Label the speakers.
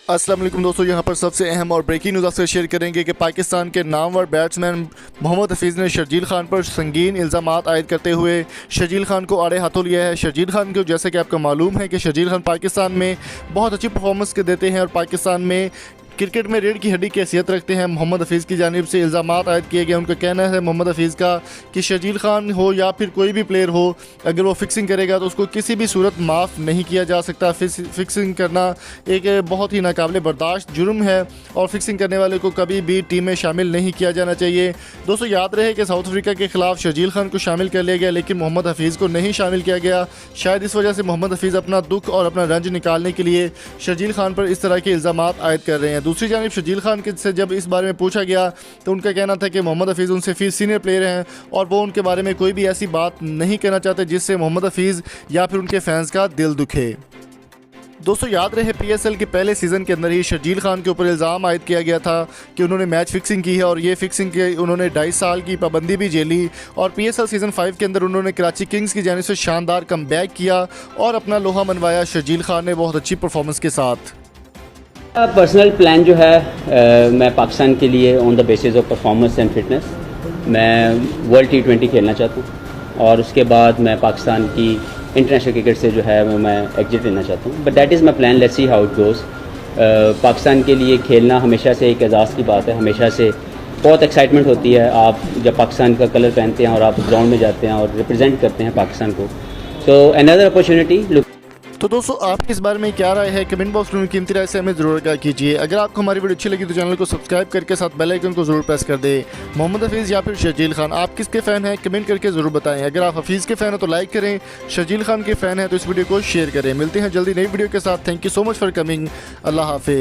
Speaker 1: अस्सलाम वालेकुम दोस्तों, यहाँ पर सबसे अहम और ब्रेकिंग न्यूज़ आपसे शेयर करेंगे कि पाकिस्तान के नामवर बैट्समैन मोहम्मद हफीज़ ने शर्जील खान पर संगीन इल्ज़ामात आयद करते हुए शर्जील खान को आड़े हाथों लिया है। शर्जील खान को जैसे कि आपको मालूम है कि शर्जील खान पाकिस्तान में बहुत अच्छी परफॉर्मेंस देते हैं और पाकिस्तान में क्रिकेट में रीढ़ की हड्डी की हैसियत रखते हैं। मोहम्मद हफीज़ की जानिब से इल्ज़ामात आयद किए गए। उनका कहना है मोहम्मद हफीज़ का कि शर्जील खान हो या फिर कोई भी प्लेयर हो, अगर वो फिक्सिंग करेगा तो उसको किसी भी सूरत माफ़ नहीं किया जा सकता। फिक्सिंग करना एक बहुत ही नाकाबिले बर्दाश्त जुर्म है और फिक्सिंग करने वाले को कभी भी टीम में शामिल नहीं किया जाना चाहिए। दोस्तों याद रहे कि साउथ अफ्रीका के ख़िलाफ़ शर्जील खान को शामिल कर लिया गया, लेकिन मोहम्मद हफीज़ को नहीं शामिल किया गया। शायद इस वजह से मोहम्मद हफीज़ अपना दुख और अपना रंज निकालने के लिए शर्जील खान पर इस तरह के इल्ज़ामात आयद कर रहे हैं। दूसरी जानिब शर्जील खान से जब इस बारे में पूछा गया तो उनका कहना था कि मोहम्मद हफीज़ उनसे फिर सीनियर प्लेयर हैं और वो उनके बारे में कोई भी ऐसी बात नहीं कहना चाहते जिससे मोहम्मद हफीज़ या फिर उनके फैंस का दिल दुखे। दोस्तों याद रहे PSL के पहले सीज़न के अंदर ही शर्जील खान के ऊपर इल्ज़ाम आयद किया गया था कि उन्होंने मैच फिक्सिंग की है और ये फिक्सिंग के उन्होंने 2.5 साल की पाबंदी भी झेली और PSL सीज़न 5 के अंदर उन्होंने कराची किंग्स की जानिब से शानदार कमबैक किया और अपना लोहा मनवाया शर्जील खान ने बहुत अच्छी परफॉर्मेंस के साथ।
Speaker 2: पर्सनल प्लान जो है मैं पाकिस्तान के लिए on the basis of performance and fitness मैं वर्ल्ड T20 खेलना चाहता हूँ और उसके बाद मैं पाकिस्तान की इंटरनेशनल क्रिकेट से जो है मैं एग्जिट लेना चाहता हूँ। But that is my plan, let's see how it goes. Pakistan के लिए खेलना हमेशा से एक एजाज़ की बात है, हमेशा से बहुत एक्साइटमेंट होती है आप जब पाकिस्तान का कलर पहनते हैं और आप ग्राउंड में जाते हैं और रिप्रेजेंट करते हैं पाकिस्तान को। So another opportunity look.
Speaker 1: तो दोस्तों आपकी इस बारे में क्या राय है, कमेंट बॉक्स में कीमती राय से हमें ज़रूर आगाह कीजिए। अगर आपको हमारी वीडियो अच्छी लगी तो चैनल को सब्सक्राइब करके साथ बेल आइकन को ज़रूर प्रेस कर दें। मोहम्मद हफीज़ या फिर शर्जील खान, आप किसके फ़ैन हैं कमेंट करके ज़रूर बताएं। अगर आप हफीज़ के फ़ैन हैं तो लाइक करें, शर्जील खान के फ़ैन हैं तो इस वीडियो को शेयर करें। मिलते हैं जल्दी नई वीडियो के साथ। Thank you so much for coming. अल्लाह हाफिज़।